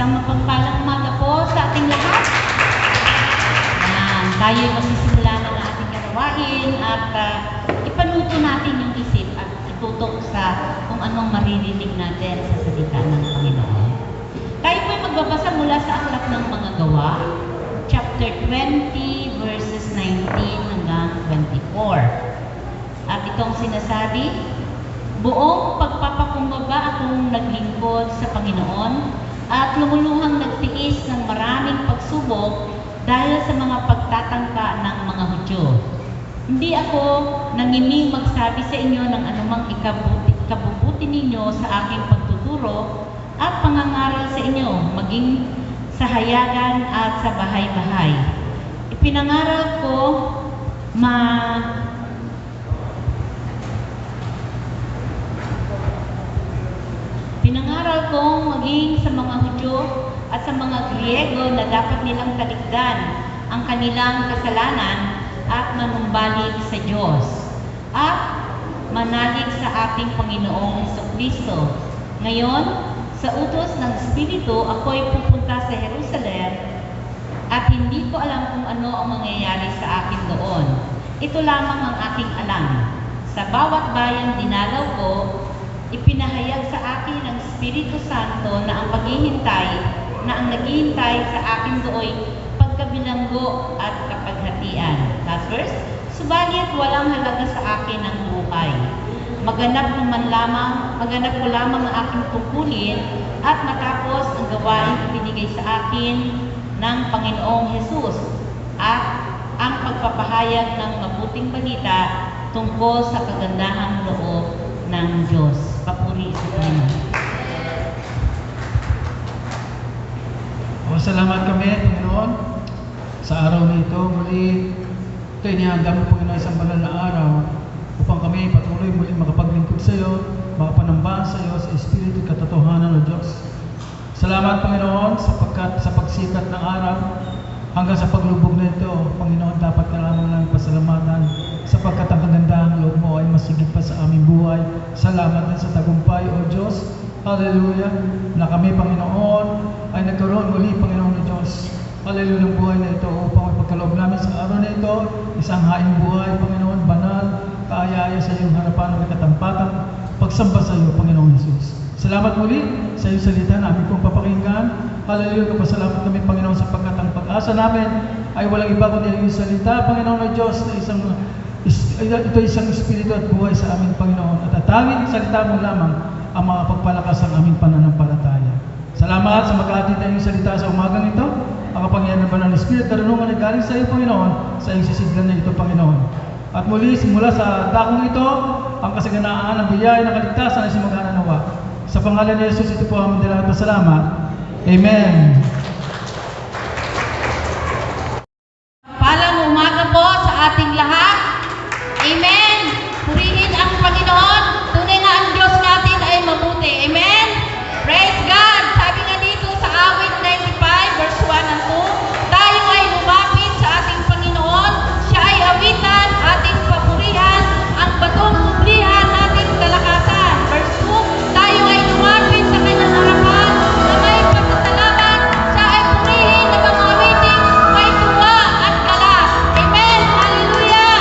Isang mapagpalang umaga po sa ating lahat. Tayo'y magsisimula ng ating gawain at ipanuto natin yung isip at itutok sa kung anong maririnig natin sa salita ng Panginoon. Tayo po'y magbabasa mula sa Aklat ng Mga Gawa, chapter 20, verses 19 hanggang 24. At itong sinasabi, buong pagpapakumbaba akong naglingkod sa Panginoon at lumuluhang nagtiis ng maraming pagsubok dahil sa mga pagtatangka ng mga Hudyo. Hindi ako nangiming magsabi sa inyo ng anumang ikabubuti ninyo sa aking pagtuturo at pangangaral sa inyo, maging sa hayagan at sa bahay-bahay. Ipinangaral ko Pinangaral kong maging sa mga Hudyo at sa mga Griego na dapat nilang talikdan ang kanilang kasalanan at manumbalik sa Diyos at manalig sa ating Panginoong Jesucristo. Ngayon, sa utos ng Espiritu, ako'y pupunta sa Jerusalem at hindi ko alam kung ano ang mangyayari sa akin doon. Ito lamang ang aking alam. Sa bawat bayan dinalaw ko, ipinahayag sa akin ng Espiritu Santo na ang naghihintay sa akin do'y pagkabilanggo at kapaghatian. Last verse, subalit walang halaga sa akin ang buhay. Maganap ko lamang ang aking tungkulin at matapos ang gawain ibinigay sa akin ng Panginoong Hesus at ang pagpapahayag ng mabuting balita tungkol sa kagandahang loob ng Diyos. Papuri sa Panginoon. Salamat kami, Panginoon, sa araw na ito. Muli, ito inihanda mo, Panginoon, isang banal na araw upang kami patuloy muli makapaglingkod sa iyo, makapanamba sa iyo sa Espiritu at katotohanan ng Diyos. Salamat, Panginoon, sapagkat sa pagsikat ng araw hanggang sa paglubog na ito, Panginoon, dapat ka lamang lang pasalamatan sapagkat ang kagandahang loob mo ay masigit pa sa aming buhay. Salamat din sa tagumpay, O Diyos. Hallelujah. Na kami, Panginoon, ay nagkaroon muli, Panginoon ng Diyos. Hallelujah ng buhay na ito upang ipagkaloob namin sa araw na ito, isang haing buhay, Panginoon, banal, kaaya-aya sa iyong harapan ng katampatang pagsamba sa iyo, Panginoon Jesus. Salamat muli sa iyong salita na aming pong papakinggan. Hallelujah, kapasalamat kami, Panginoon, sapagkat ang pag-asa namin ay walang iba kundi ang iyong salita, Panginoon ng Diyos, na ito isang espiritu at buhay sa aming Panginoon. At atawin salita mo lamang ang mga pagpalakas ng aming pananampalataya. Salamat sa mag-aatid na iyong salita sa umagang ito. Ang kapangyarihan ng banal na Espiritu, karunungan ay galing sa iyo, Panginoon, sa iyong sisiglan na ito, Panginoon. At muli, simula sa dakong ito, ang kasaganaan ng biyaya ng kaligtasan ay sumagana nawa. Sa pangalan ni Jesus, ito po ang dalang pasalamat. Amen. Palang umaga po sa ating lahat. Amen. Purihin ang Panginoon. Tunay na ang Diyos natin ay mabuti. Amen. Praise God. Sabi nga dito sa awit 95 verse 1 and 2, tayo ay lumapit sa ating Panginoon. Siya ay awitan, ating papurihan, ang batong publihan nating kalakasan. Verse 2, tayo ay lumapit sa kanyang harapan na may pagkasalamat. Siya ay purihin ng mga awiting may tuwa at galas. Amen. Hallelujah.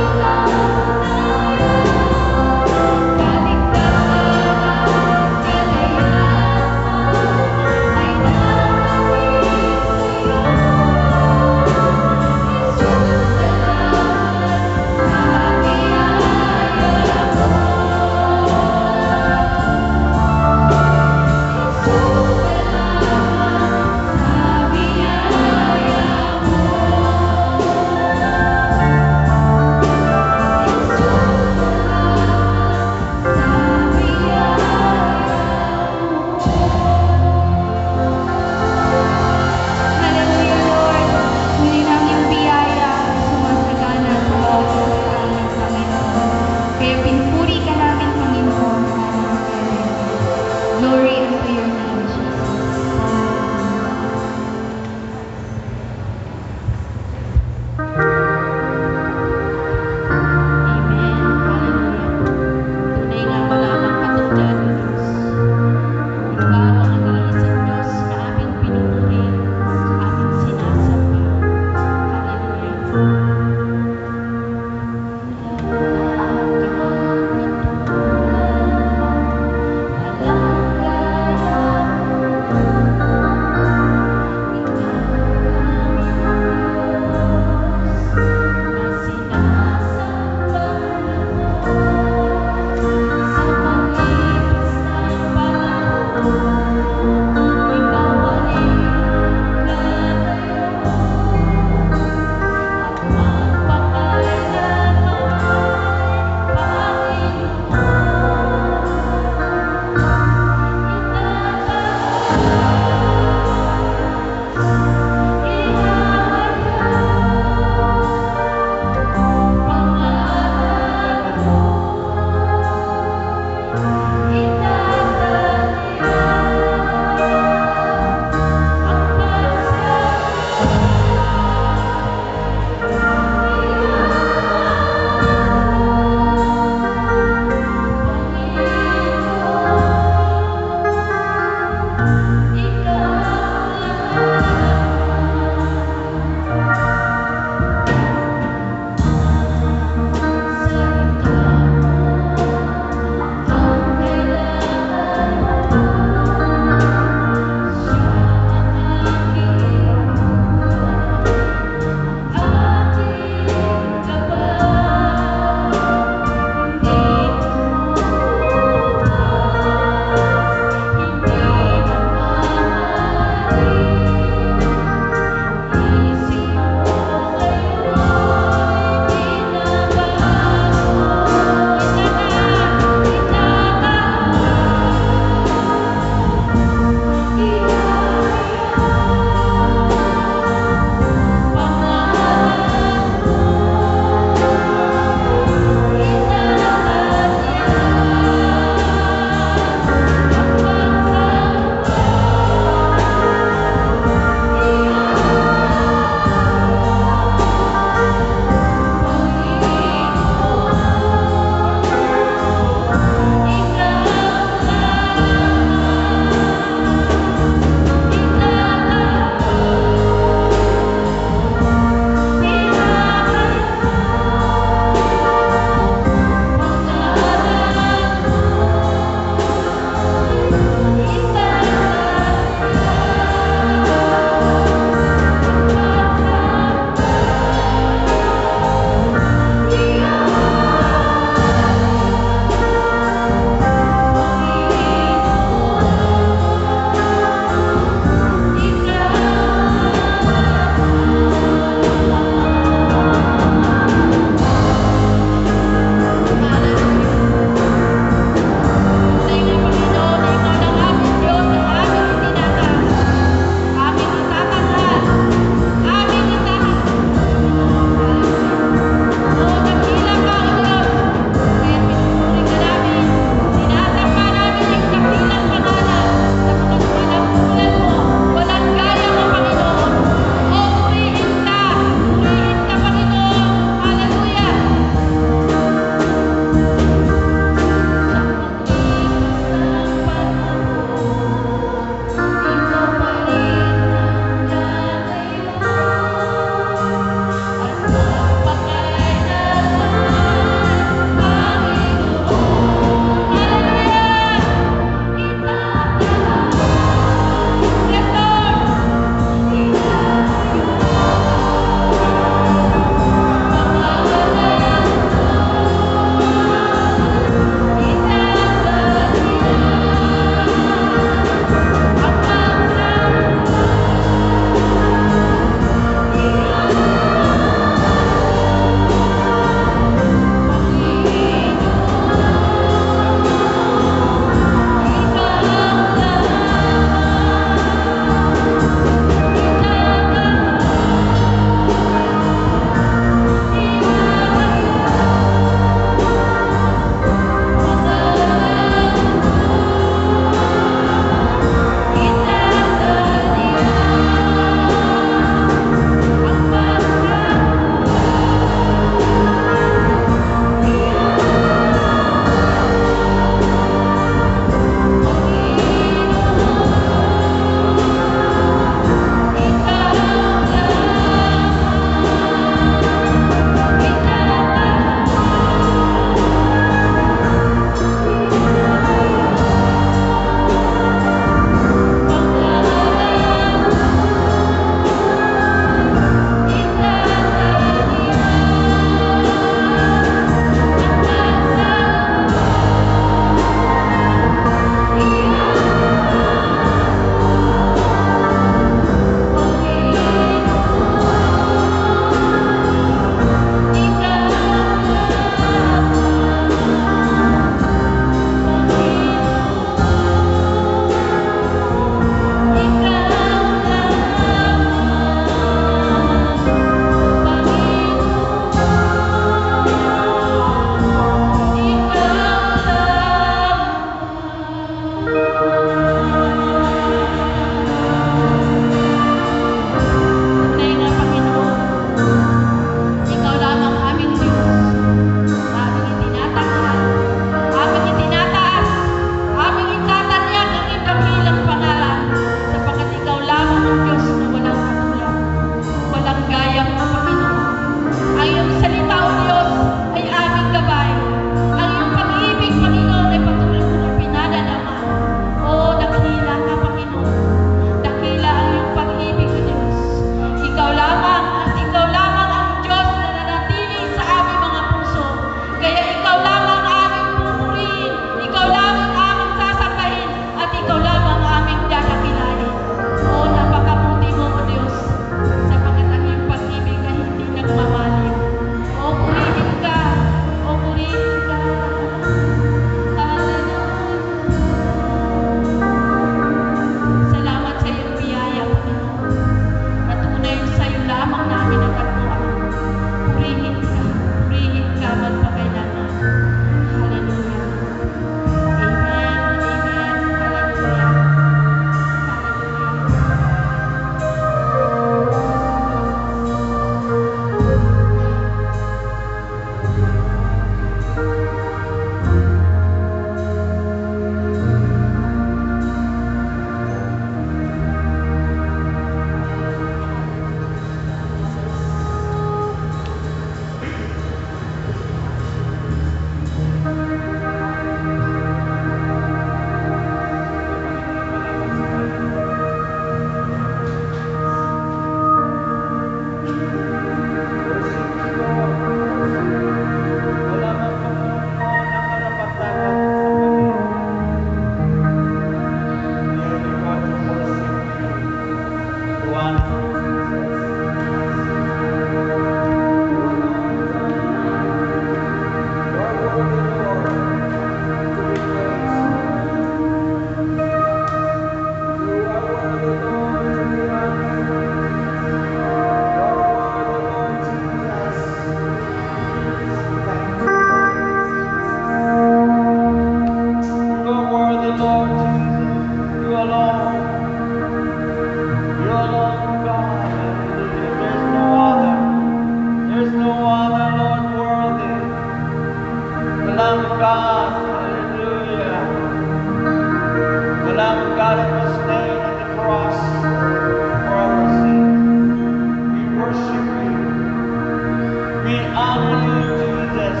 We honor you, Jesus.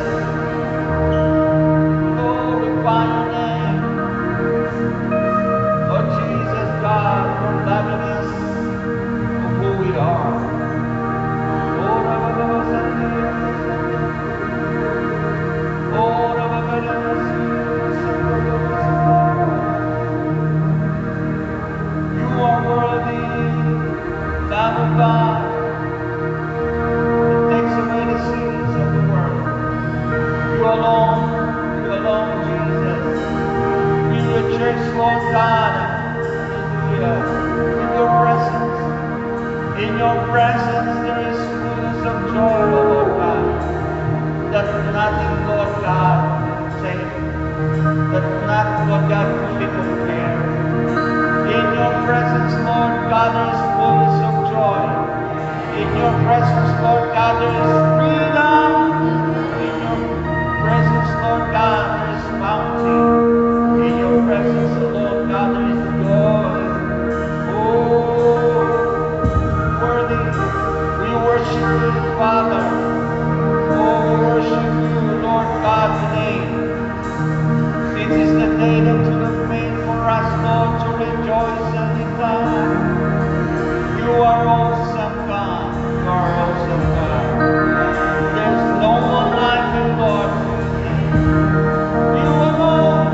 Glorify your name. Oh, Jesus, God, for loving us for who we are. Oh, you are worthy, Lamb of God, that takes away the sins of the world. You alone, Jesus. We rejoice, Lord God, hallelujah, in your presence. In your presence there is fullness of joy, O Lord God, that nothing, Lord God, can take, that not, Lord God, can be compared. In your presence, Lord God, there is fullness of joy. In your presence, Lord God, there is freedom. In your presence, Lord God, there is bounty. In your presence, Lord God, there is joy. Oh, worthy. We worship you, Father. Oh, we worship you, Lord God, today. This is the day that you have made for us, Lord, to rejoice and be glad. You are awesome, God. You are awesome, God. There's no one like you, Lord. You alone,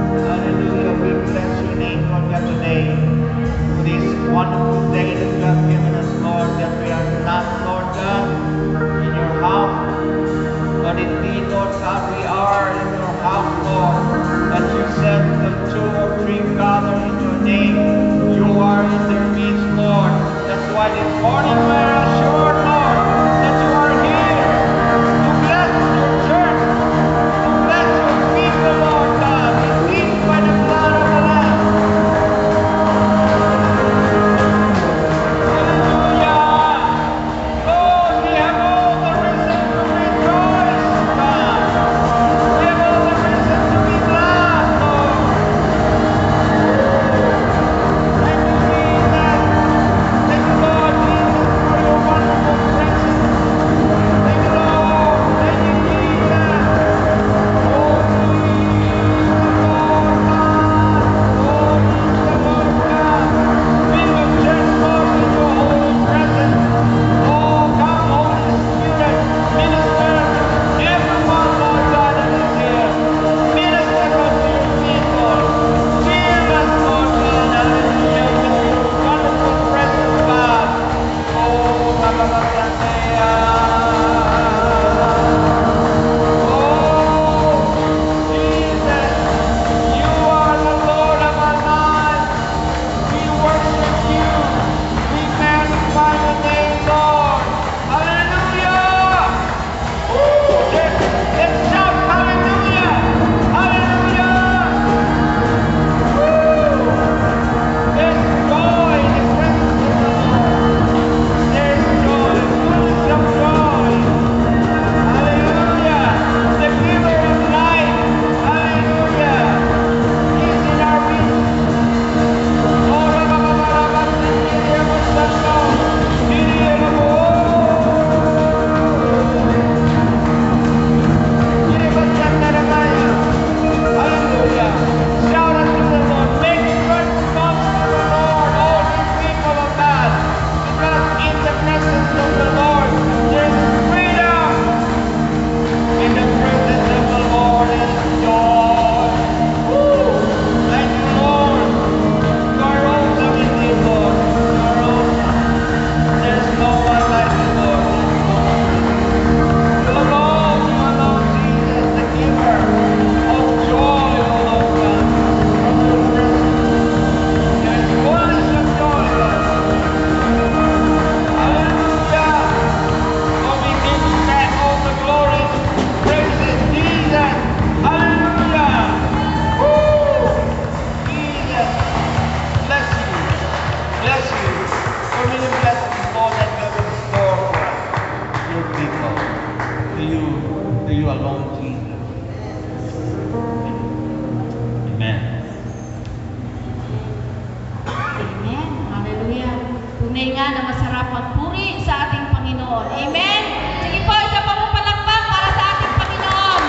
hallelujah. We bless your name, Lord God, today. For this wonderful day that you have given us, Lord, that we are not, Lord God, in your house. But indeed, Lord God, we are in your house, Lord. As you said, the two or three gather in your name, you are in their midst, Lord. That's why this morning we are assured, Lord, that you are here to bless your church, to bless your people, Lord God, redeemed by the blood of the Lamb. Hallelujah! Lord, we have all the reason to rejoice, God. We have all the reason to be glad, Lord. Thank you, Jesus. Thank you, Lord Jesus, for your na masarap ang puri sa ating Panginoon. Amen? Sige po, isa pa po palakpak para sa ating Panginoon.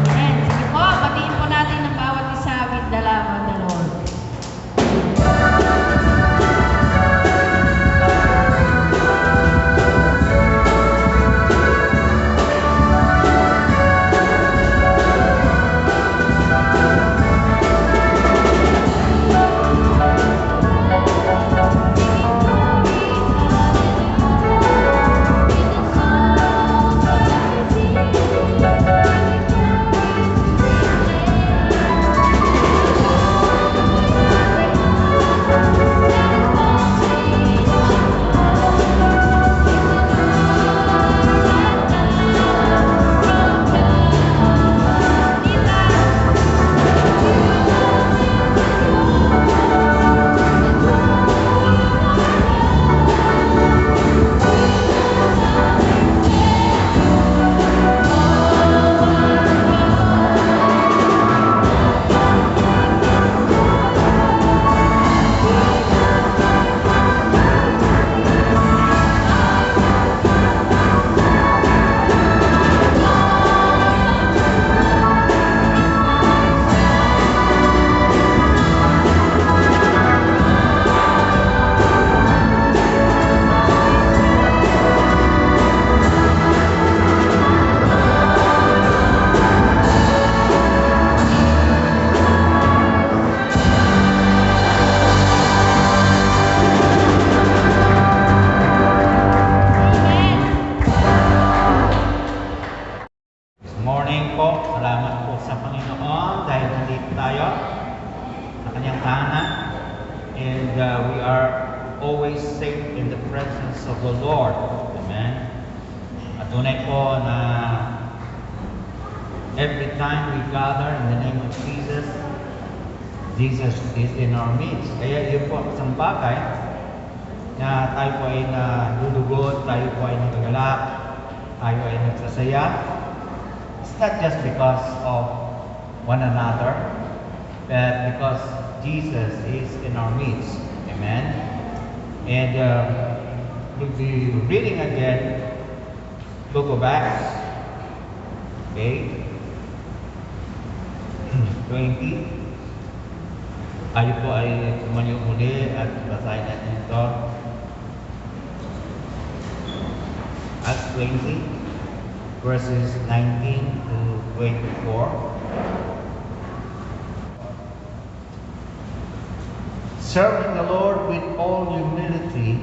Amen. Sige po, batiin po natin ang bawat isa with the love of the Lord. Good morning po. Salamat po sa Panginoon dahil nandito tayo sa kanyang tahanan. And we are always safe in the presence of the Lord. Amen. At tunay po na every time we gather in the name of Jesus, Jesus is in our midst. Kaya yun po isang bagay na tayo po ay nadudugod, tayo po ay nagagalak, tayo ay nagsasaya. It's not just because of one another, but because Jesus is in our midst. Amen. And we'll be reading again Book of Acts, okay, 20. Tayo po ay tumayo muli at basahin natin ito. Acts 20. Verses 19 to 24. Serving the Lord with all humility,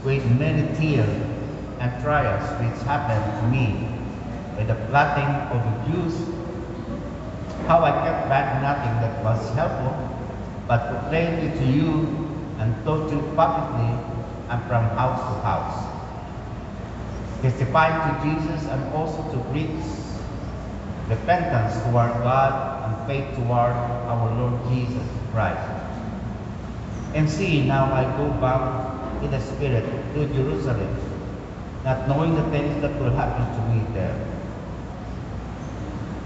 with many tears and trials which happened to me, with the plotting of the Jews, how I kept back nothing that was helpful, but proclaimed it to you and taught you publicly and from house to house, testifying to Jesus and also to preach repentance toward God and faith toward our Lord Jesus Christ. And see, now I go back in the Spirit to Jerusalem, not knowing the things that will happen to me there,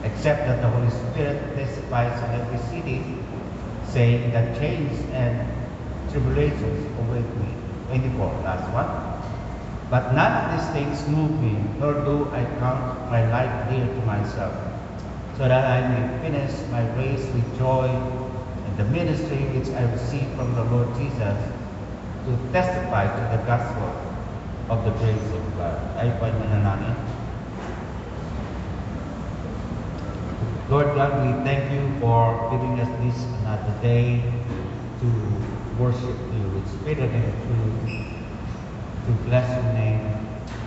except that the Holy Spirit testifies in every city, saying that chains and tribulations await me. 24, last one. But none of these things move me, nor do I count my life dear to myself, so that I may finish my race with joy in the ministry which I received from the Lord Jesus to testify to the gospel of the grace of God. Tayo po ay manalangin. Lord God, we thank you for giving us this another day to worship you with spirit and truth, to bless your name.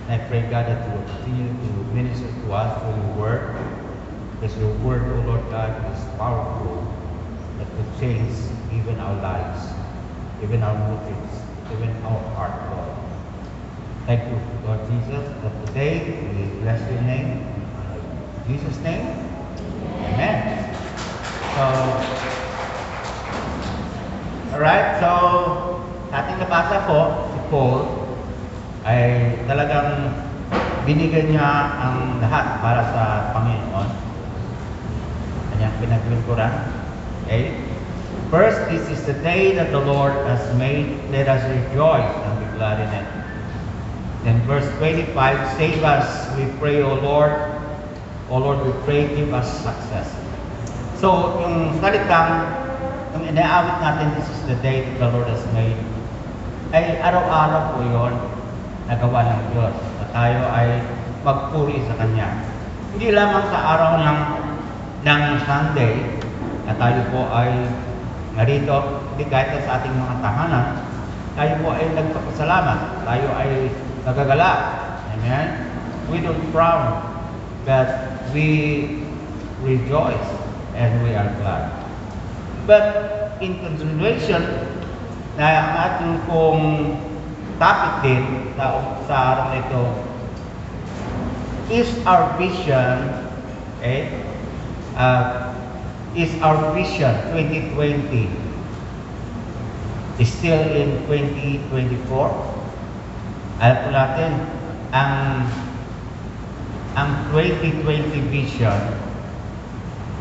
And I pray, God, that you will continue to minister to us through your word, because your word, O Lord God, is powerful, that could change even our lives, even our motives, even our heart, Lord. Thank you, Lord Jesus, that today we bless your name. In Jesus' name, amen. So, Alright, so ating nabasa po, si Paul ay talagang binigay niya ang lahat para sa Panginoon. Kanyang pinaglingkuran. Okay? First, this is the day that the Lord has made. Let us rejoice and be glad in it. Then verse 25, save us, we pray, O Lord. O Lord, we pray, give us success. So, yung salitang, yung inaawit natin, this is the day that the Lord has made, ay araw-araw po yun, nagawa ng Diyos. Na tayo ay magpuri sa Kanya. Hindi lamang sa araw ng Sunday, na tayo po ay narito, hindi kahit sa ating mga tahanan, tayo po ay nagpapasalamat, tayo ay nagagala. Amen? We don't frown, but we rejoice and we are glad. But in continuation, na ang ating pong topic din sa araw na ito is our vision, is our vision 2020 is still in 2024. Alam po natin, ang 2020 vision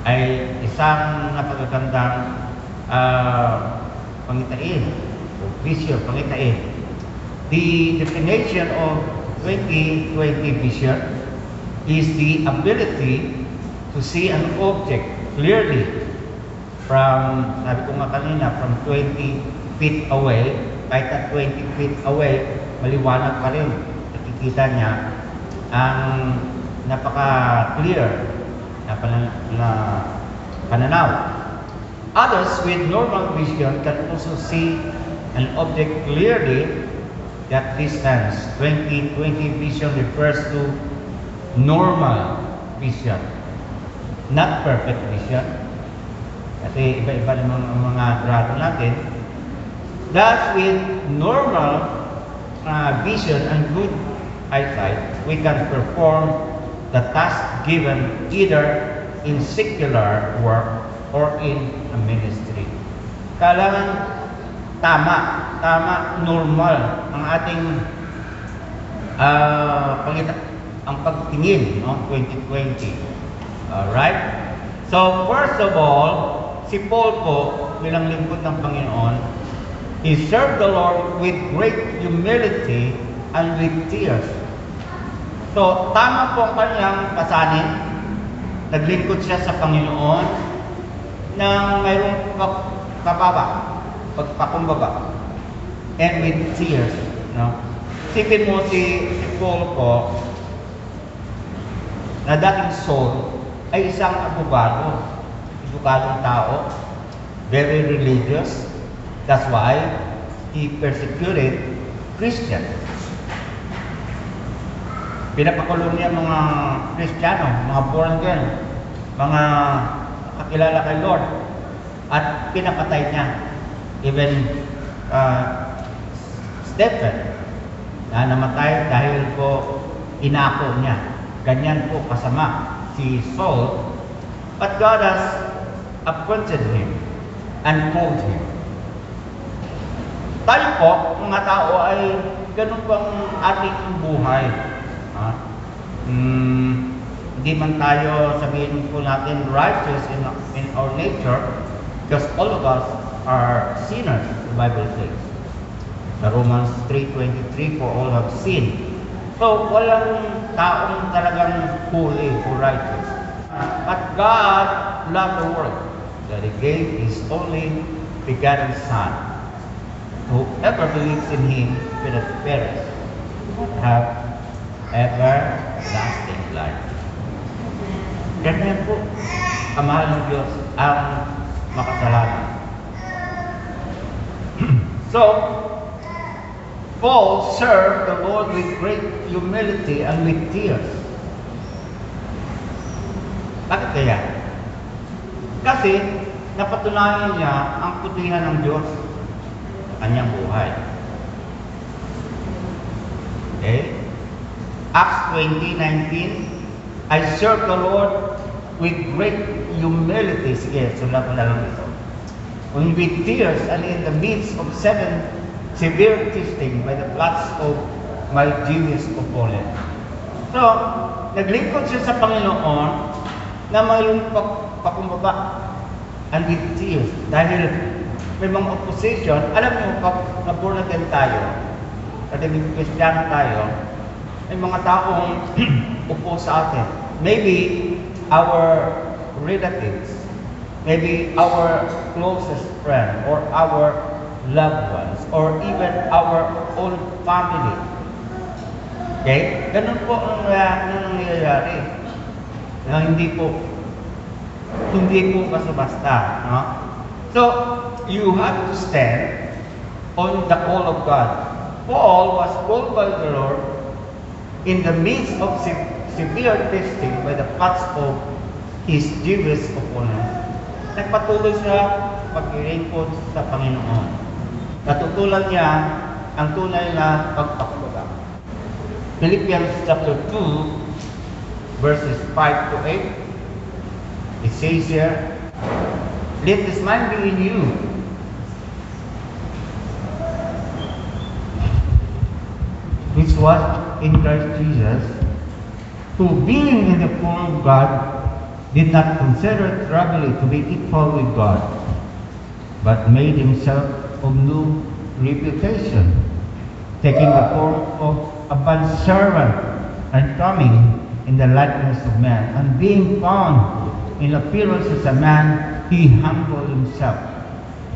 ay isang napagagandang pangitain o vision, pangitain. The definition of 2020 vision is the ability to see an object clearly from, sabi ko nga kanina, from 20 feet away, kahit na 20 feet away, maliwanag pa rin. Nakikita niya ang napaka-clear na pananaw. Others with normal vision can also see an object clearly at distance. 2020 vision refers to normal vision, not perfect vision. Kasi iba-iba naman ang mga grado natin. Thus, with normal vision and good eyesight, we can perform the task given either in secular work or in a ministry. Kailangan tama, normal ang ating ang pagtingin, no? 2020. Alright? So, first of all, si Paul po, bilang lingkod ng Panginoon, he served the Lord with great humility and with tears. So, tama po ang kanyang pasanin. Naglingkod siya sa Panginoon na mayroong pagpakumbaba. And with tears. No? Sipin mo si Paul po, na dating Saul, ay isang abogadong tao, very religious. That's why he persecuted Christians. Pinapakulong niya mga Kristiyano, mga born again, mga kakilala kay Lord, at pinapatay niya. Even Stephen, na namatay dahil po inako niya. Ganyan po kasama si Saul. But God has appointed him and called him. Tayo po, mga tao, ay ganun pang ating buhay. Hindi man tayo sabihin po natin righteous in our nature, because all of us are sinners, the Bible says. Sa Romans 3:23, for all have sinned. So, walang taong talagang holy or righteous. But God loved the world, that He gave His only begotten Son. Whoever believes in Him will not perish, but have everlasting life. Ganyan po, ang mahal ng Diyos ang makasalanan. So, Paul served the Lord with great humility and with tears. Bakit kaya? Kasi napatunayan niya ang putihan ng Diyos sa kanyang buhay. Okay? Acts 20:19, I serve the Lord with great humility. Sige, sulat ko na lang ito. and with tears and in the midst of 7 severe testing by the plots of my genius opponent. So, naglingkod siya sa Panginoon na mayroon pakumbaba and with tears. Dahil may mga opposition, alam niyo, pag na-born again tayo, at naging Christian tayo, may mga taong upo sa atin. Maybe our relatives, maybe our closest friend, or our loved ones, or even our own family. Okay? Ganun po ang nangyayari. Na hindi po basta-basta. No? So, you have to stand on the call of God. Paul was called by the Lord in the midst of severe testing by the plots of his Jewish opponents. Nagpatuloy siya paglilingkod sa Panginoon. Natutulan niya ang tunay na pagpakumbaba. Philippians chapter 2, verses 5 to 8. It says here, let this mind be in you, which was in Christ Jesus, who being in the form of God, did not consider it robbery to be equal with God, but made himself of no reputation, taking the form of a bondservant and coming in the likeness of man, and being found in appearance as a man, he humbled himself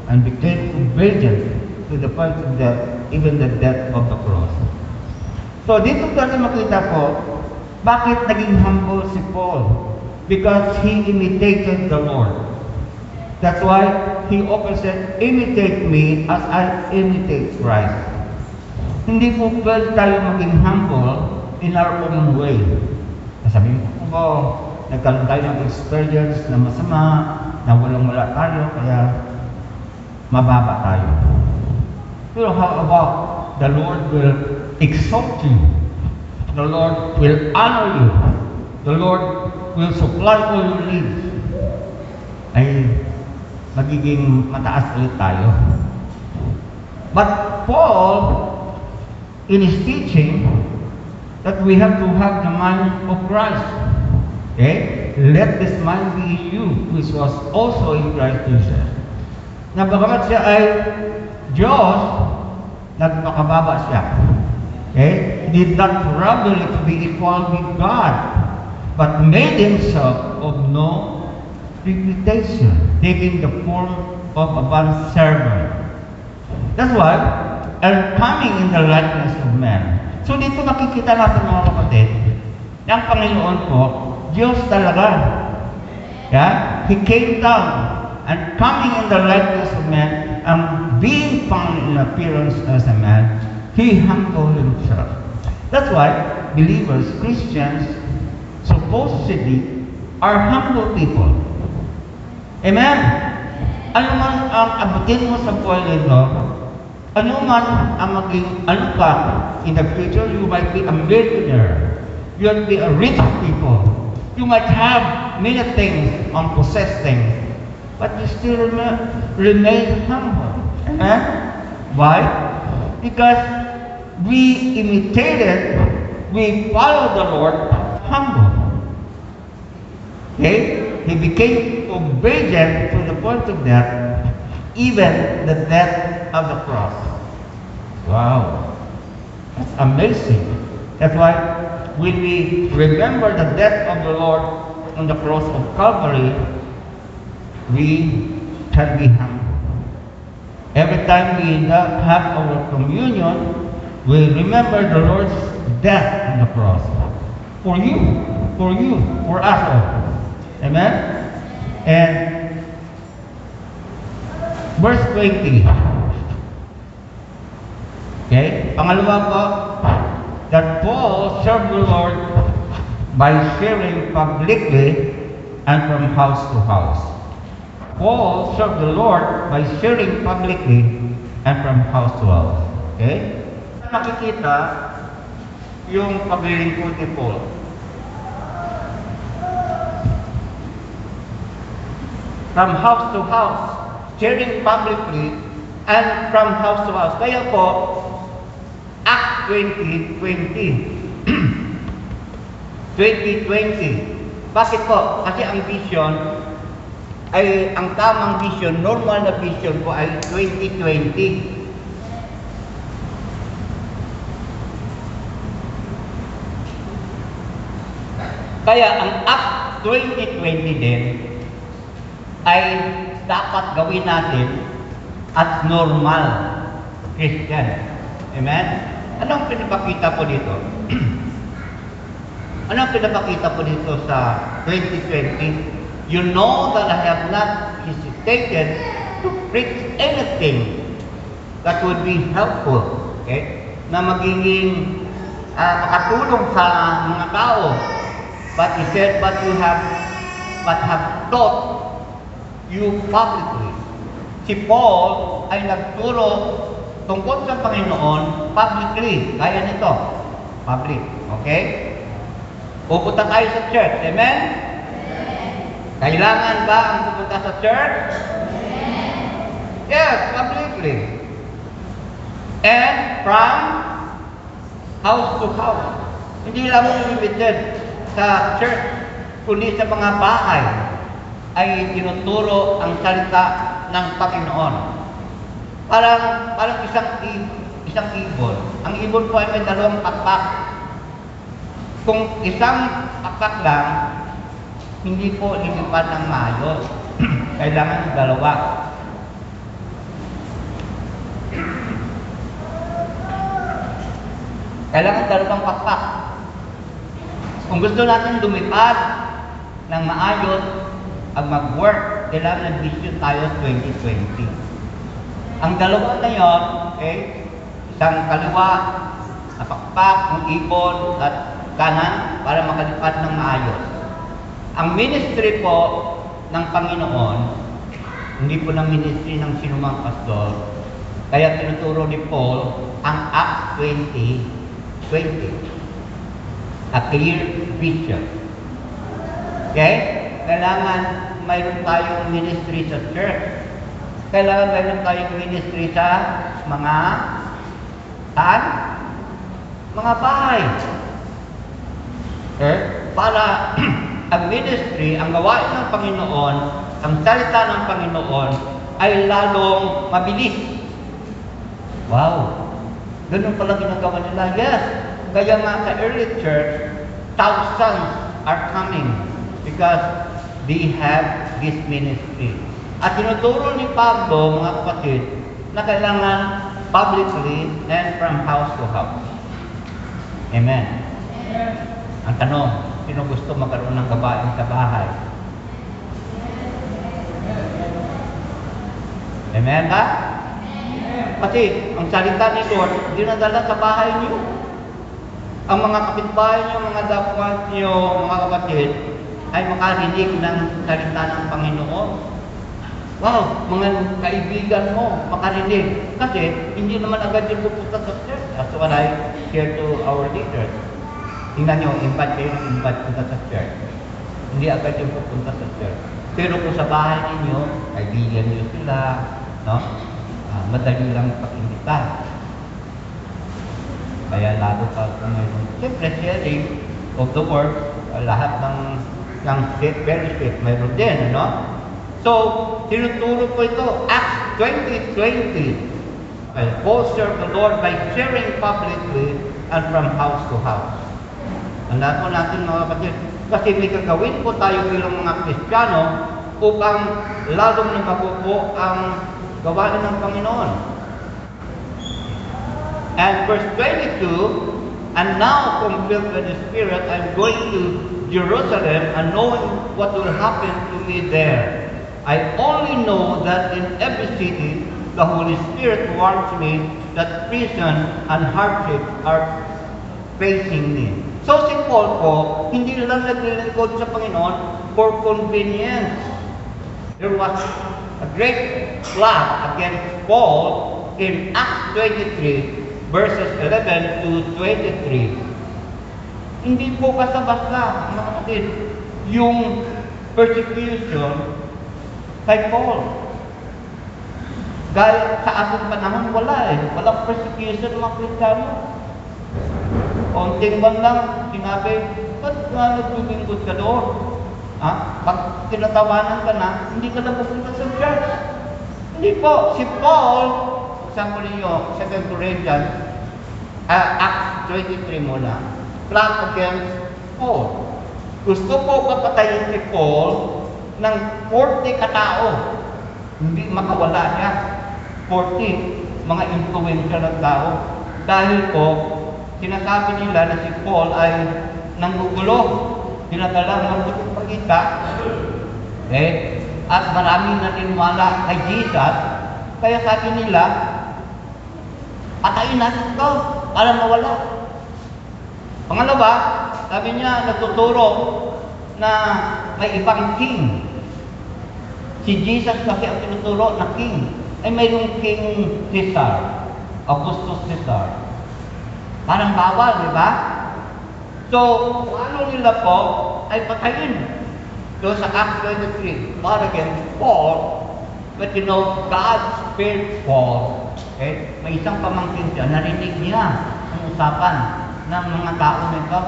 and became obedient to the point of death, even the death of the cross. So dito tayo makita po, bakit naging humble si Paul? Because he imitated the Lord. That's why he often said, imitate me as I imitate Christ. Hindi po pwede tayo maging humble in our own way. Sabihin ko, nagkaroon tayo ng experience na masama, na walang-wala tayo, kaya mababa tayo. Pero how about the Lord will exalt you? The Lord will honor you. The Lord will supply all your needs. Ay magiging mataas ulit tayo. But Paul, in his teaching, that we have to have the mind of Christ. Okay? Let this mind be in you, which was also in Christ Jesus. Na bagamat siya ay Diyos, nagpakababa siya. Okay? He did not robbery to be equal with God, but made himself of no reputation, taking the form of a bondservant. That's why, and coming in the likeness of man. So dito makikita natin mga kapatid, na ang Panginoon po, Diyos talaga. Yeah? He came down and coming in the likeness of man and being found in appearance as a man, He humbled Himself. That's why believers, Christians, supposedly are humble people. Amen? Ano man ang abutin mo sa buhay nito, ano man ang maging, ano ka, in the future, you might be a millionaire. You might be a rich people. You might have many things, unpossessed things, but you still remain humble. Amen? Why? Because we imitated, we followed the Lord humble. Okay? He became obedient to the point of death, even the death of the cross. Wow. That's amazing. That's why when we remember the death of the Lord on the cross of Calvary, we can be humble. Every time we have our communion, we remember the Lord's death on the cross. For you, for us all. Amen? And verse 20. Okay? Pangalawa po, that Paul served the Lord by sharing publicly and from house to house. Paul served the Lord by sharing publicly and from house to house. Okay? Makikita yung paglilingkod ni Paul. From house to house. sharing publicly and from house to house. Kaya po, Act 2020. 2020. Bakit po? Kasi ang vision ay, ang tamang vision, normal na vision po ay 2020. Kaya ang Act 2020 din ay dapat gawin natin at normal Christian. Amen? Anong pinapakita po dito? Anong pinapakita po dito sa 2020? You know that I have not hesitated to preach anything that would be helpful, okay? Na magiging makatulong sa mga tao. But he said, but have taught you publicly. Si Paul ay nagturo tungkol sa Panginoon publicly. Kaya nito, public, okay? Pupunta tayo sa church, amen? Kailangan ba ang pupunta sa church? Yes, publicly. And from house to house. Hindi lang limited sa church, kundi sa mga bahay ay tinuturo ang salita ng Panginoon. Parang isang ibon. Ang ibon po ay may dalawang pakpak. Kung isang pakpak lang, hindi po lilipat ng maayos. Kailangan dalawa. Kailangan dalawang pakpak. Kung gusto natin lumipad ng maayos ang mag-work, kailangan vision tayo 2020. Ang dalawa na yon, okay, isang kaliwa, napakpak, ng ibon, at kanan para makalipad ng maayos. Ang ministry po ng Panginoon, hindi po ng ministry ng sinumang pastor, kaya tinuturo ni Paul ang Acts 20:20. A clear vision. Okay? Kailangan mayroon tayong ministry sa church. Kailangan mayroon tayong ministry sa mga mga bahay. Okay? Para ang ministry, ang gawain ng Panginoon, ang salita ng Panginoon ay lalong mabilis. Wow! Ganun pala ginagawa nila. Yes! Kaya nga sa early church, thousands are coming because they have this ministry. At tinuturo ni Pablo, mga kapatid, na kailangan publicly and from house to house. Amen. Ang tanong, sino gusto magkaroon ng gawain sa bahay? Amen ba? Kasi ang salita ni Lord, dinadala sa bahay niyo. Ang mga kapitbahay niyo, mga dapat niyo, mga kapatid, ay makarinig ng salita ng Panginoon. Wow, mga kaibigan mo, makarinig. Kasi hindi naman agad yung pupunta sa church. That's what I share to our leaders. Tingnan niyo, invite kayo ng invite punta sa church. Hindi agad yung pupunta sa church. Pero kung sa bahay ninyo, kaibigan niyo sila, no? Madali lang pag-imbita. Kaya lalo pa kung mayroon. Siyempre, sharing of the word, lahat ng fellowship, mayroon din, ano? So, tinuturo ko ito, Acts 20:20. Paul served the Lord by sharing publicly and from house to house. Tandaan po natin, mga kapatid, kasi may gagawin po tayo bilang mga Kristiyano upang lalong nakabuo ang gawain ng Panginoon. And verse 22, and now fulfilled by the Spirit, I'm going to Jerusalem and knowing what will happen to me there. I only know that in every city, the Holy Spirit warns me that prison and hardship are facing me. So si Paul po, hindi lang naglilingkod sa Panginoon for convenience. There was a great plot against Paul in Acts 23, verses 11 to 23. Hindi po basta-basta, mga kapatid, yung persecution kay Paul. Gaya sa ating panahon, wala eh. Walang persecution ng mga Kristiyano. Konting man lang, sinabi, ba't nga naglulingkod ka doon? Pag tinatawanan ka na, hindi ka na pupunta sa church. Hindi po. Si Paul, example niyo, 2 Corinthians, Acts 23 muna, plot against Paul. Gusto po papatayin si Paul ng 40 katao. Hindi makawala niya. 40 mga influensya ng tao. Dahil po, sinasabi nila na si Paul ay nanggugulo. Dinadala ng butong pagkita. At maraming naniniwala kay Jesus. Kaya sabi nila, patayin natin ito para mawala. Pangalawa, sabi niya, nagtuturo na may ibang king. Si Jesus kasi ang tinuturo na king. Ay mayroong King Caesar, Augustus Caesar. Parang bawal, di ba? So, kung ano nila po, ay patayin. So, sa Acts 23, not against Paul, but you know, God spared Paul. May isang pamangkin siya, narinig niya ang usapan ng mga tao nito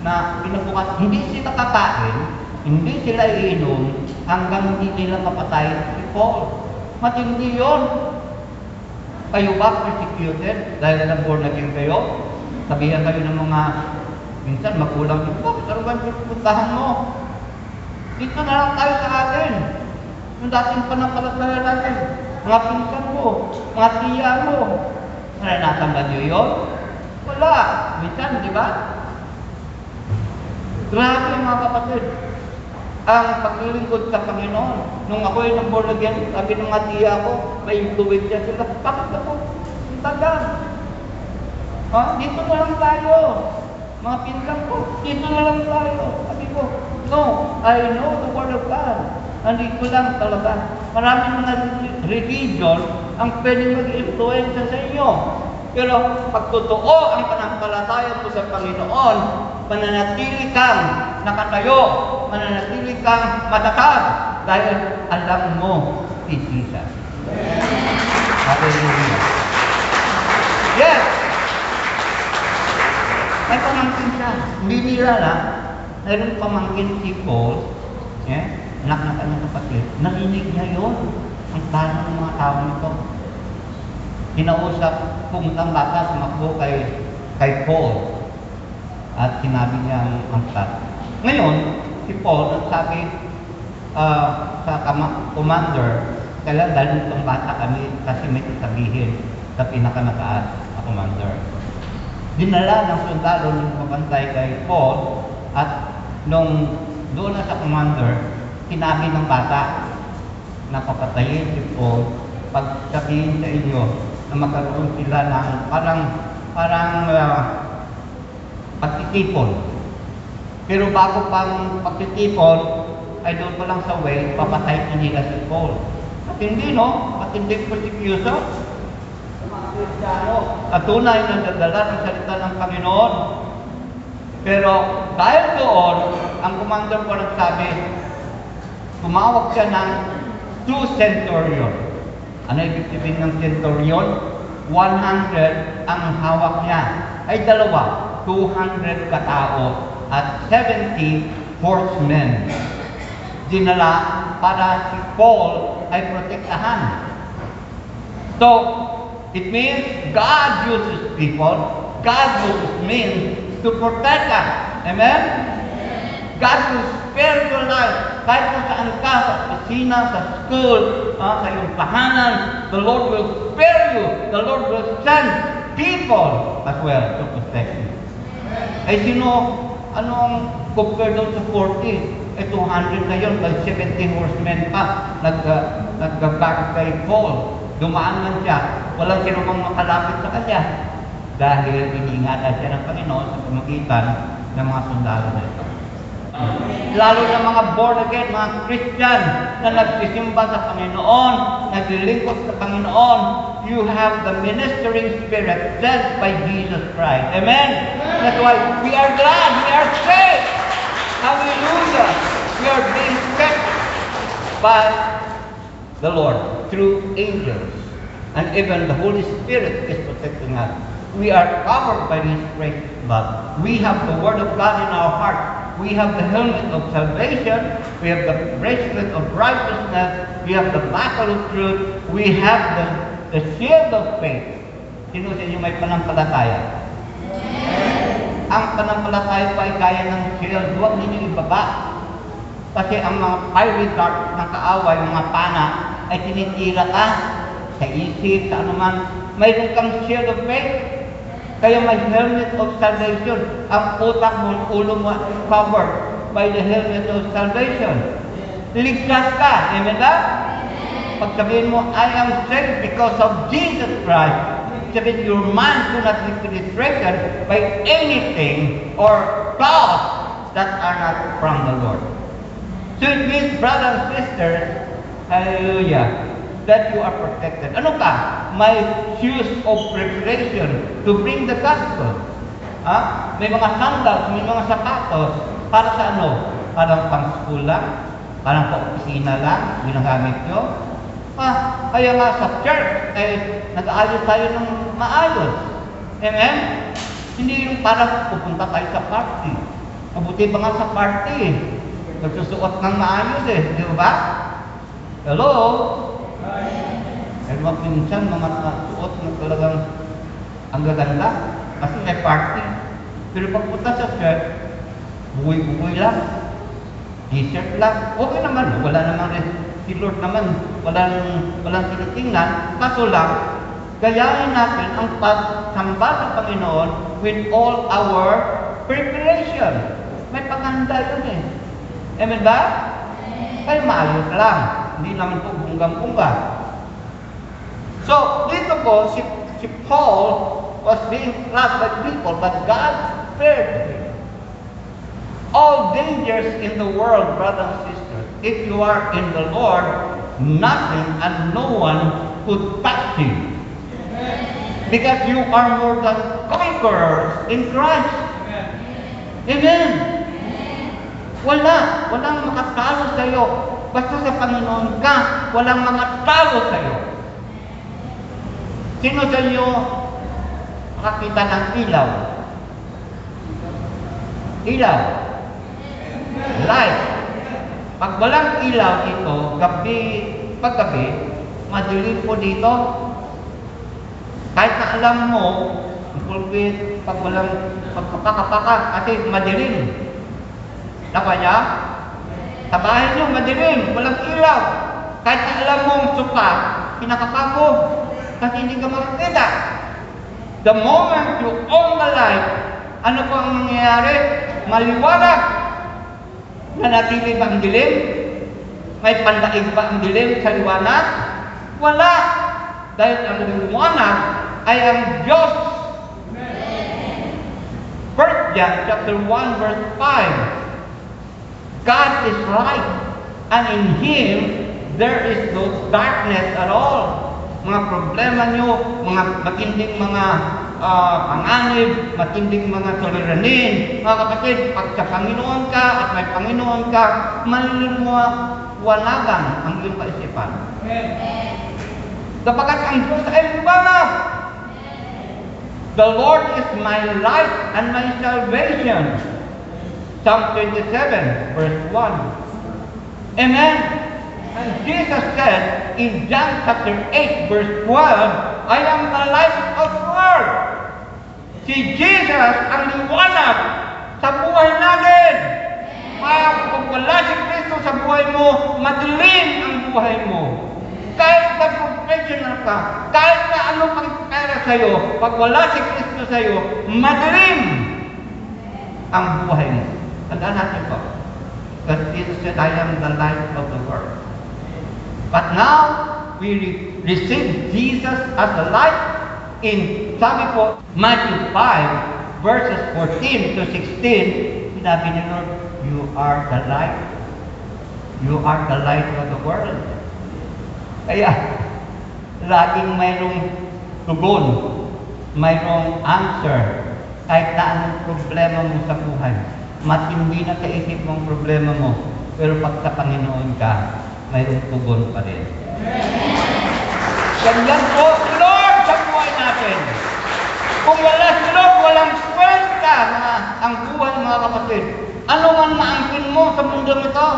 na pinabukas, hindi sila kakain, hindi sila iinom, hanggang hindi nila mapatay si Paul. Matindi yun. Kayo ba persecuted dahil na born again kayo? Sabihan kayo ng mga, minsan magulang nyo, bakit ano ba yung puntahan mo? Dito na lang tayo sa atin. Yung dating panampalataya natin. Mga pinsan mo, mga tiya mo. Naranasan ba nyo yun? Wala. Minsan, di ba? Grabe mga kapatid. Ang paglilingkod sa Panginoon. Nung ako ay nang-born again, sabi ng mga tiya ko, may influensya sila. Bakit ako? Ang tagal. Dito na lang tayo. Mga pinsan ko, dito na lang tayo. Sabi ko, no, I know the Word of God. Nandito lang talaga. Maraming mga religion ang pwedeng mag-influensya sa inyo. Pero pag totoo ang panampalataya mo sa Panginoon, mananatili kang nakatayo, mananatili kang matatag dahil alam mo si Jesus. Hallelujah. Yes! May pamangkin siya. Hindi nila na. Mayroon pamangkin si Paul, anak ng kanyang kapatid. Narinig niya yun. Ang tanong ng mga tao nito. Kinausap, pumunta ang bata, sumakbo kay Paul. At sinabi niya ang plot. Ngayon, si Paul nagsabi sa commander, kailan dalhin itong bata kami kasi may sasabihin sa pinakamataas na commander. Dinala ng sundalo ng pabantay kay Paul at nung doon na sa commander, sinabi ng bata na papatayin si Paul pag sabihin sa inyo na magkaroon sila ng parang pagtitipon. Pero bago pang pagtitipon, ay doon pa lang sa way, papatay na nila si Paul. At hindi, no? At hindi persecution. Mga Kristiyano, at tunay na nadala ng salita ng Panginoon. Pero dahil doon, ang commander ko nagsabi, tumawag siya ng 2 centurion. Ano ibig sabihin ng centurion? 100 ang hawak niya. Ay 200 katao at 70 horsemen. Dinala para si Paul ay protektahan. So, it means God uses people, God uses means to protect us. Amen? God will spare your life. Kahit kung saan ka, sa opisina, sa school, sa iyong tahanan, the Lord will spare you. The Lord will send people as well to protect you. Ay sino, ano ang compare doon sa 40? 200 na yun, dahil 70 horsemen pa, nag-back kay Paul. Dumaan man siya, walang sinumang makalapit sa kanya. Dahil iniingatan siya ng Panginoon sa pamagitan ng mga sundalo na ito. Lalo na mga born again, mga Christian na nagsisimba sa Panginoon, naglilingkod sa Panginoon, you have the ministering spirit sent by Jesus Christ. Amen? That's why we are glad, we are saved. Hallelujah! We are being kept by the Lord through angels. And even the Holy Spirit is protecting us. We are covered by His precious blood. We have the Word of God in our heart. We have the helmet of salvation. We have the bracelet of righteousness. We have the buckle of truth. We have the shield of faith. Sino sa inyo may panampalataya? Ang panampalataya pa ay gaya ng shield. Huwag ninyo ibaba. Kasi ang mga fiery darts ng kaaway, mga pana, ay tinitira ka sa isip, sa anuman. Mayroon kang shield of faith. Kaya may helmet of salvation. Ang utak mo, ang ulo mo, covered by the helmet of salvation. Ligtas ka. Amen ba? Pag sabihin mo, I am saved because of Jesus Christ. Sabihin, your mind do not be penetrated by anything or thoughts that are not from the Lord. So it means, brothers and sisters, hallelujah, that you are protected. Ano ka? May shoes of preparation to bring the gospel. May mga sandals, may mga sapatos. Para sa ano? Parang pang-school lang? Parang pa-opisina lang? Ginagamit nyo? Kaya nga sa church, nag-aayos tayo ng maayos. Amen? Hindi yung parang pupunta tayo sa party. Mabuti ba nga sa party? Nagsusuot ng maayos di ba? Hello? Pero minsan mga suot na talagang ang gaganda kasi may party. Pero pagpunta sa church, buhay-buhay lang. T-shirt lang. Okay naman. Wala naman si Lord naman. Walang tinitingnan. Kaso lang, gayahin natin ang pagsamba sa Panginoon with all our preparation. May paganda yun Amen ba? Kaya maayos lang. Hindi naman po bunggang-bungga. So, dito po, si Paul was being loved by people, but God spared him. All dangers in the world, brothers and sisters, if you are in the Lord, nothing and no one could touch you. Because you are more than conquerors in Christ. Amen. Walang makatalo sa iyo. Basta sa Panginoon ka, walang makatalo sa iyo. Sino sa inyo makakita ng ilaw? Ilaw. Light. Pag walang ilaw dito, paggabi, madilim po dito. Kahit na alam mo, pulpit, pagpapakapaka, kasi madilim. Tama niya? Sa bahay niyo, madilim, walang ilaw. Kahit na alam mo ang suka, pinakapako, kasi hindi ka makakita. The moment you own the light, ano po ang nangyayari? Maliwanag. Nanatili ba ang dilim? May pandaig ba ang dilim sa liwanag? Wala. Dahil ang liwanag ay ang Diyos. 1 John chapter 1 verse 5. God is light, and in Him there is no darkness at all. Mga problema nyo, mga matinding mga panganib, matinding mga suliranin, mga kapatid, pag sa Panginoon ka at may Panginoon ka, maliliwanagan ang iyong kaisipan. Dapagat ang Diyos ay liwanag. The Lord is my light and my salvation. Psalm 27, verse 1. Amen. And Jesus said in John chapter 8, verse 12, I am the light of the world. Si Jesus ang liwanag sa buhay natin. Kaya kung wala si Kristo sa buhay mo, madilim ang buhay mo. Kahit na professional ka, kahit na ano pang pera sa'yo, pag wala si Kristo sa'yo, madilim ang buhay mo. Tandaan natin po. Because Jesus said, I am the light of the world. But now, we receive Jesus as the light in, sabi po, Matthew 5, verses 14 to 16, sinabi ni Lord, you are the light. You are the light of the world. Kaya, laging mayroong tugon, mayroong answer, kahit na anong problema mo sa buhay. Matindi na sa isip mong problema mo, pero pag sa Panginoon ka, mayroong tugon pa rin. Ganyan po Kung wala si Lord, walang kwenta na ang buhay, mga kapatid. Ano man maangkin mo sa mundo nito,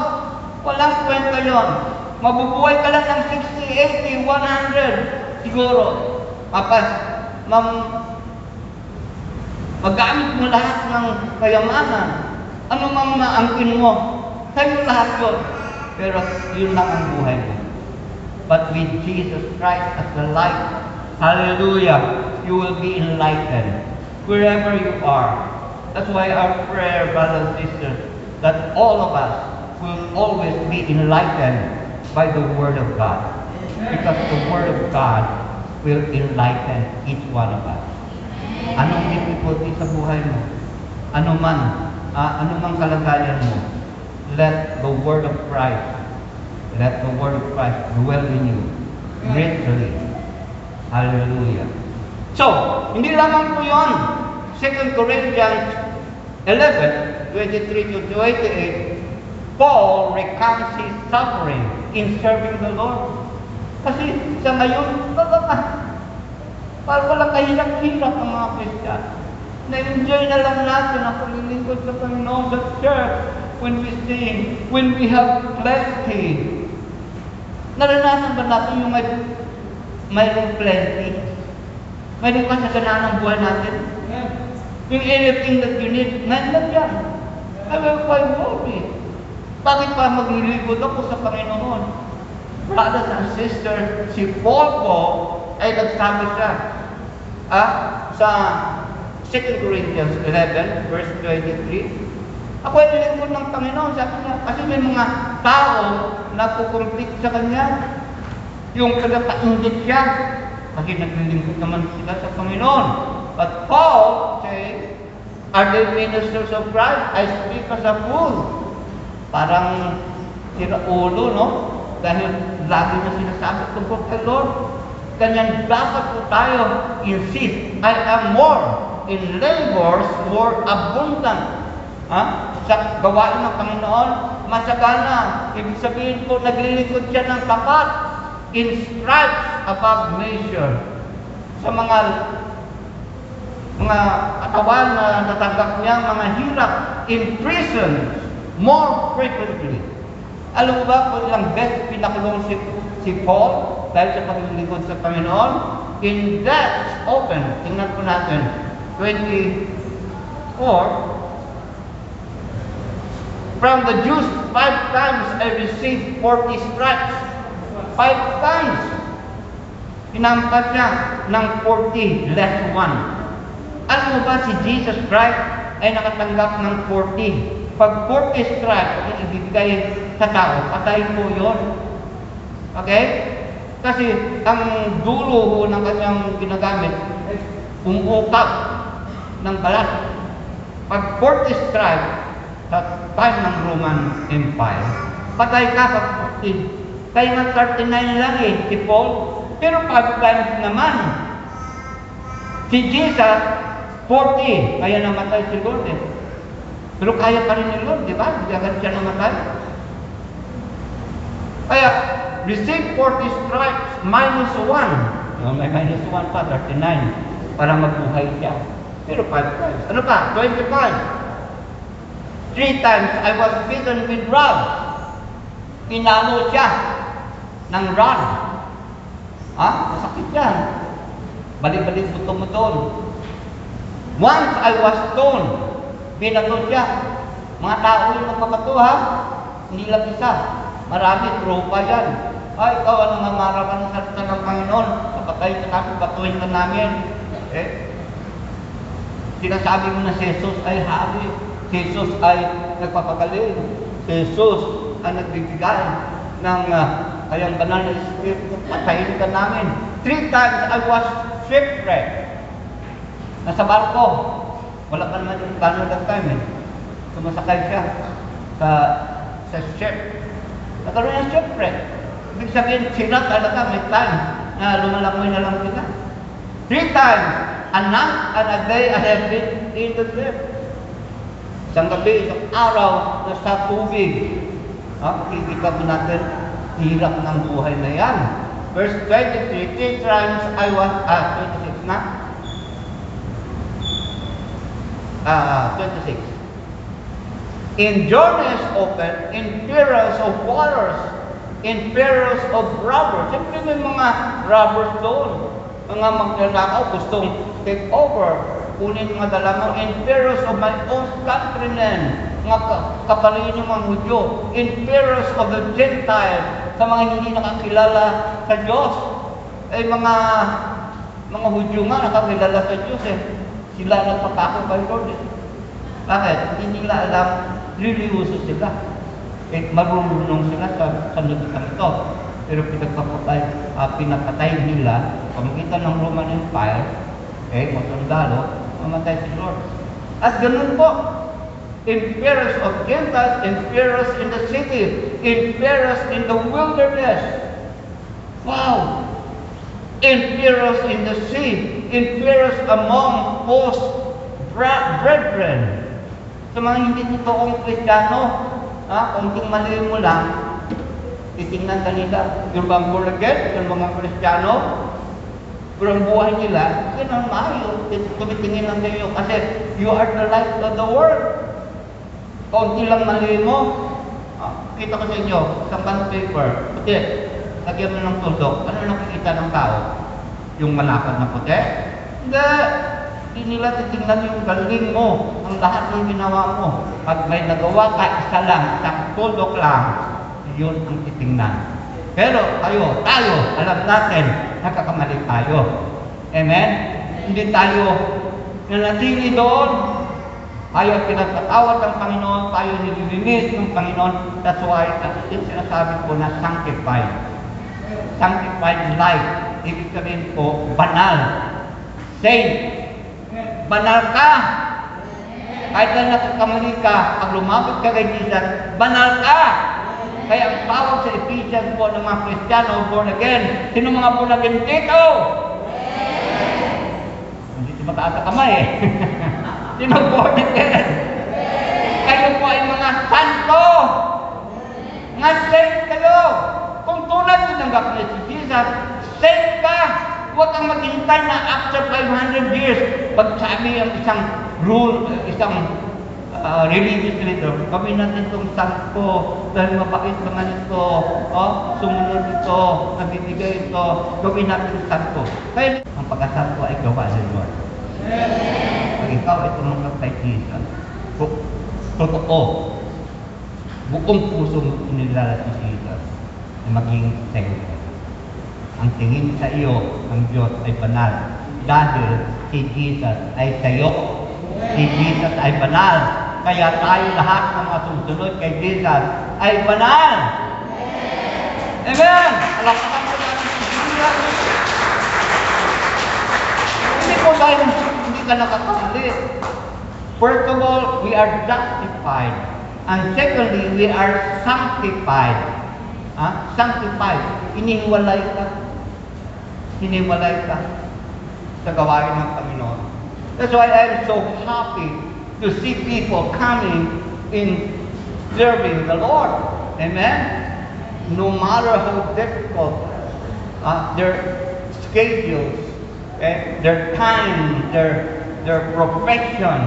walang kwenta yon. Mabubuhay ka lang ng 60, 80, 100 siguro. Magamit mo lahat ng kayamanan. Ano mang maangkin mo, sa'yo lahat yun. Pero yun lang ang buhay mo. But with Jesus Christ as the light, hallelujah, you will be enlightened wherever you are. That's why our prayer, brothers and sisters, that all of us will always be enlightened by the Word of God. Because the Word of God will enlighten each one of us. Anong difficulty sa buhay mo? Ano mang kalagayan mo, let the Word of Christ dwell in you richly. Hallelujah. So, hindi lamang po yun. 2 Corinthians 11, 23 to 28, Paul recounts his suffering in serving the Lord. Kasi sa ngayon, parang walang kahirap-hirap ang mga Christian. Na-enjoy na lang natin ang paglilingkod sa Panginoon sa church, when we sing, when we have plenty. Naranasan ba natin yung mayroong plenty? Mayroong kasaganaan ng buhay natin? Yung anything that you need, nandun yan. I will quite worry. Bakit pa maglilingkod ako sa Panginoon? Brothers and sisters, si Paul po ay nagsabi siya sa 2 Corinthians 11, verse 23, ako ay nilingkod ng Panginoon, sabi niya, kasi may mga tao na kukumplit sa Kanya. Yung kagapainggit siya, kasi naglilingkod naman sila sa Panginoon. But Paul say, are they ministers of Christ? I speak as a fool. Parang siraulo, no? Dahil lagi na sinasabi tungkol kay Lord. Ganyan dapat po tayo insist, I am more in labors more abundant. Sa gawain ng Panginoon, masagana. Ibig sabihin po, naglilingkod siya ng tapat, in stripes above measure. Sa mga katawan na natanggap niya, mga hirap, in prison, more frequently. Alam mo ba kung ilang best pinakulong si Paul dahil sa paglilingkod sa Panginoon? In that, open, tingnan po natin, 24, from the Jews, 5 times I received 40 stripes. 5 times. Hinampas niya ng 40 less 1. Alam mo ba si Jesus Christ ay nakatanggap ng 40? Pag 40 stripes ang ibigay sa tao, patay po yun. Okay? Kasi ang dulo ng kanyang ginagamit, umukap ng balas. Pag 40 stripes, sa time ng Roman Empire, patay ka pag 40. Kaya nga 39 lang si Paul. Pero 5 times naman. Si Jesus, 40. Kaya namatay si Lord Pero kaya pa rin ni Lord, di ba? Hindi agad siya namatay. Kaya, receive 40 stripes minus 1. May minus 1 pa, 39. Para mabuhay siya. Pero 5 times. Ano pa? 25. 3 times I was beaten with rods. Pinalo siya ng rod. Masakit yan. Balik-balik buto mo doon. Once I was stoned. Binato siya. Mga tao yung magpapato, hindi lang isa. Marami, tropa yan. Ikaw, ano nangangarap ka ng salita ng Panginoon? Kapatay ka namin, batuhin ka namin. Sinasabi mo na si Jesus ay hari. Si Jesus ay nagpapagaling. Si Jesus ay nagbibigay ng kayang banal na Espiritu. Patayin ka namin. 3 times I was shipwrecked. Nasa barko. Wala pa naman yung gano'n that time Sumasakay siya sa ship. Nagkaroon ng shipwreck. Ibig sabihin, sila talaga may time na lumalangoy na lang sila. 3 times, a night and a day I have been in the ship. Isang gabi, isang araw, nasa tubig. Makikita mo natin, hirap ng buhay na yan. Verse 23, 3 times I was, 26 na. 26. In journeys open, in perils of waters, in perils of robbers. Siyempre may mga robbers doon. Mga magnanakaw, gustong take over. Kunin mga dala mo. In perils of my own countrymen. Mga kapalin yung mga Hudyo. In perils of the Gentiles. Sa mga hindi nakakilala sa Diyos. Eh mga Hudyo nga nakakilala sa Diyos eh. Sila nagpapako kay Lord eh. Bakit? Hindi nila alam, liliuso sila. Eh, marunong sila sa sanuditan ito. Pero pinapatay nila, pamagitan ng Roman Empire, mga sundalo, mamatay si Lord. At ganun po, in perils of Gentiles, in perils in the city, in perils in the wilderness. Wow! In perils in the sea, in perils among false brethren. Sa mga hindi totoong Kristiyano, konting mali mo lang, titingnan ka nila, yung bang born again, yung mga Kristiyano, pero ang buhay nila, yun ang mayo, tumitingin lang kayo, kasi you are the light of the world. Konti lang mali mo, kita ko sa inyo, sa bond paper, puti, lagyan mo ng tuldok, ano nakikita ng tao? Yung malapad na puti? Hindi nila titingnan yung galing mo, ang lahat ng ginawa mo. Pag may nagawa ka, isa lang, isang tuldok lang, yun ang titingnan. Pero tayo, alam natin, nakakamali tayo. Amen? Hindi tayo nanatili doon. Tayo pinagpatawad ng Panginoon, tayo nililinis ng Panginoon. That's why, yung sinasabi ko na sanctified. Sanctified life. Ibig sabihin po, banal. Saint. Banal ka. Kahit na nakakamali ka, pag lumapit ka kay Jesus, banal ka. Kaya ang tawag sa Ephesians po ng mga Kristiyano, born again. Sino mga born again dito? Hindi si mataas sa kamay eh. Sino born again? Kayo po ay mga santo. Mga saint kayo. Kung tulad tinanggap niya si Jesus, saint ka. Huwag kang maghintay na after 500 years, pag sabi ang isang rule, isang religious leader, gawin natin itong santo, dahil mabait mga nito, sumunod ito, nabibigay ito, gawin natin santo. Kaya ang pagkasanto ay gawa ng Lord. Pag ikaw ay tumanggap kay Jesus, totoo, buong puso mo inilala si Jesus na maging saint. Ang tingin sa iyo ng Diyos ay banal. Dahil si Jesus ay sayo. Si Jesus ay banal. Kaya tayo lahat ng mga susunod kay Jesus ay banal. Amen! Alakasan ko natin si Jesus. Hindi po dahil hindi ka nakakamali. First of all, we are justified. And secondly, we are sanctified. Sanctified. Iniwalay ka. Hiniwalay ka sa gawain ng Panginoon. That's why I'm so happy to see people coming in serving the Lord. Amen? No matter how difficult their schedules, their time, their profession,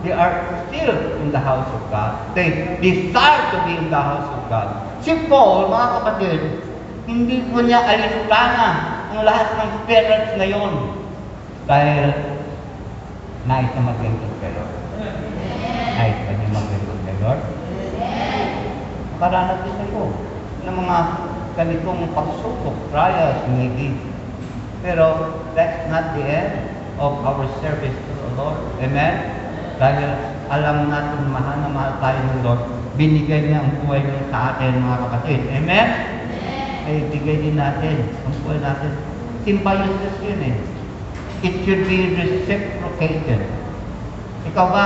they are still in the house of God. They desire to be in the house of God. Si Paul, mga kapatid, hindi po niya alintana ang lahat ng parents ngayon dahil nais na maglingkod kay Lord. Nais pa niya maglingkod kay Lord. Makaranas din kayo ng mga ganitong pagsubok, trials, maybe. Pero that's not the end of our service to the Lord. Amen? Dahil alam natin mahal na mahal tayo ng Lord, binigay niya ang buhay niya sa atin, mga kapatid. Amen? Ay bigay din natin ang buhay natin. Symbiosis yun eh. It should be reciprocated. Ikaw ba,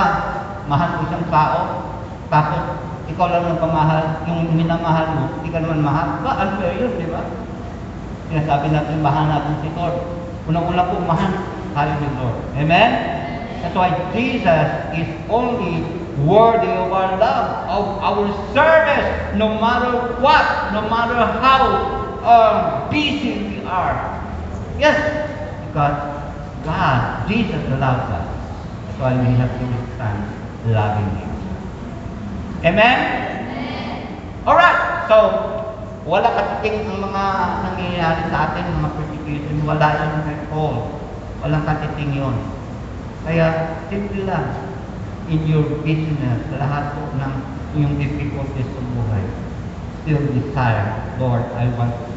mahal mo isang tao, tapos ikaw lang nagpamahal, yung minamahal mo, hindi ka naman mahal, unfair yun, di ba? Sinasabi natin, mahal natin si Lord. Unang-una po, mahal tayo ni Lord. Amen? That's why Jesus is only worthy of our love, of our service, no matter what, no matter how busy we are. Yes, because God, Jesus loves us. while we have to stand loving Him. Amen? Alright, so, wala katiting ang mga nangyayari sa atin, mga persecution, wala yun kay Paul. Walang katiting yun. Kaya, simple lang, in your business, lahat po ng yung difficulties sa buhay, still desire, Lord, I want to.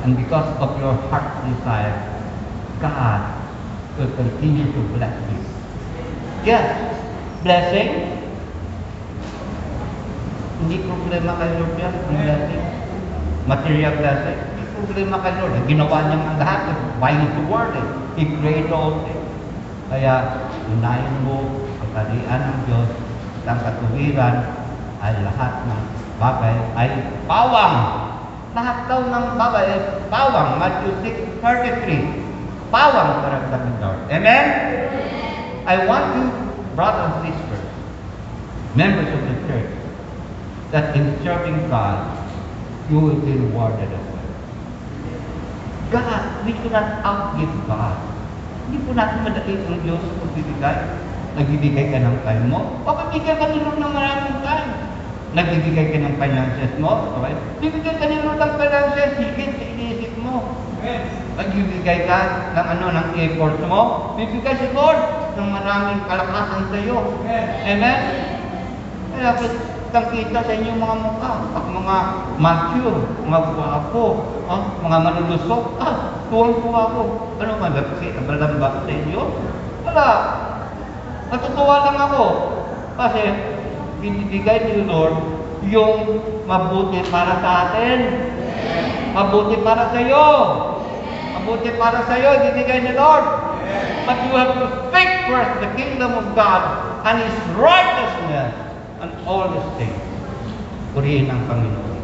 And because of your heart's desire, God will continue to bless you. Yes, blessing. Hindi problema kay Lord yan, ang blessing. Material blessing. Hindi problema kay Lord. Ginawa niya ang lahat. Why is the word? He created all things. Kaya, unahin mo ang kalian ng Diyos at ang katuwiran ay lahat ng bagay ay pawang. Lahat daw ng bagay ay pawang. Matthew 6:33. Pawang para sa Lord. Amen? I want you, brothers and sisters, members of the church, that in serving God, you will be rewarded as well. God, we cannot outgive God. Hindi po natin madaliin ang Diyos sa pagbibigay. Nagbibigay ka ng time mo, pagbibigay ka ni Lord ng maraming time. Nagbibigay ka ng finances mo, okay? Bibigay ka ni Lord ng finances, higit sa iniisip mo. Nagbibigay ka ng ng effort mo, bibigay si Lord ng maraming kalakasan sa iyo. Amen? Kaya kita sa inyong mga mukha, mga mature, mga guwapo, mga manulusok, tuwang-tuwa ako. Ano malamba sa inyo? Wala. Natutuwa lang ako. Kasi, binibigay ni Lord yung mabuti para sa atin. Mabuti para sa iyo. Mabuti para sa iyo, ibibigay ni Lord. But you have to seek first the kingdom of God and His righteousness, and all these things. Purihin ang Panginoon.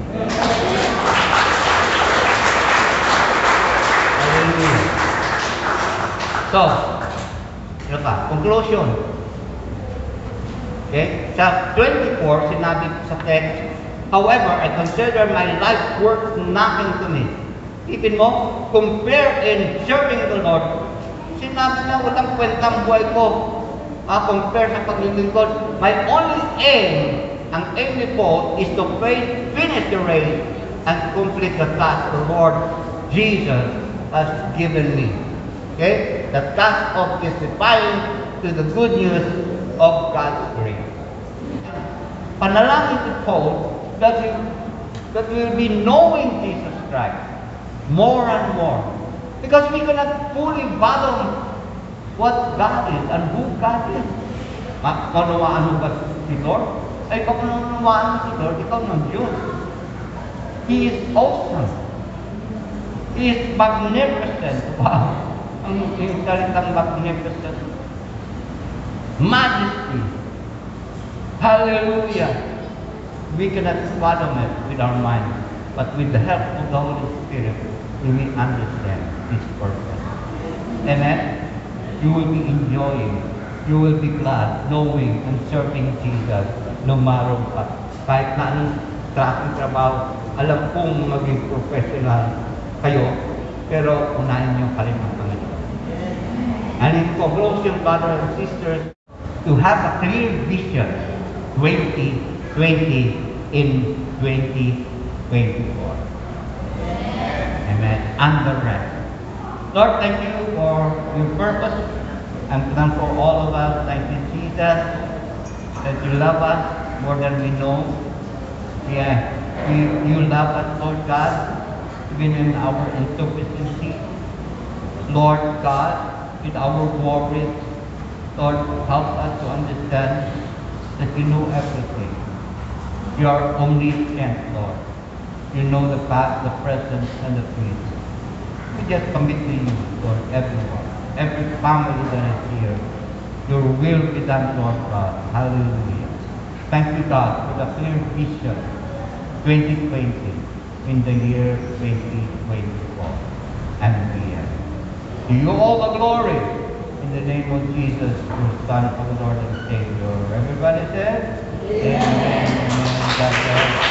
Hallelujah. So, ano pa? Conclusion. Okay? Sa 24, sinabi sa text, however, I consider my life worth nothing to me. Isipin mo, compare in serving the Lord, sinabi niya, walang kwentang buhay ko. Compare sa paglilingkod. My only aim, ang aim ni Paul, is to finish the race and complete the task the Lord Jesus has given me. Okay? The task of testifying to the good news of God's grace. Panalangin ni Paul that we'll be knowing Jesus Christ more and more. Because we cannot fully fathom what God is and who God is. Makunawaan mo ba si Lord? Ay, pag nanunawaan mo si Lord, ikaw ng Diyos. He is awesome. He is magnificent. Wow! Ang salitang magnificent. Majesty. Hallelujah! We cannot fathom it with our mind, but with the help of the Holy Spirit, we will understand His purpose. Amen? You will be enjoying, you will be glad, knowing and serving Jesus no matter what. Kahit na anong klaseng trabaho, alam kong maging professional kayo, pero unahin niyo pa rin ang Panginoon. And in conclusion, brothers and sisters, to have a clear vision 2020 in 2024. Amen. And the rest. Lord, thank you for your purpose and plan for all of us. Thank you, Jesus, that you love us more than we know. Yeah, you love us, Lord God, even in our insufficiency. Lord God, with our worries, Lord, help us to understand that you know everything. You are omniscient, Lord. You know the past, the present, and the future. We just commit to you, Lord, everyone, every family that is here. Your will be done, Lord God. Hallelujah. Thank you, God, for the clear vision 2020 in the year 2024 and beyond. To you all the glory in the name of Jesus, your Son, our Lord and Savior. Everybody said, Amen. Amen. God bless.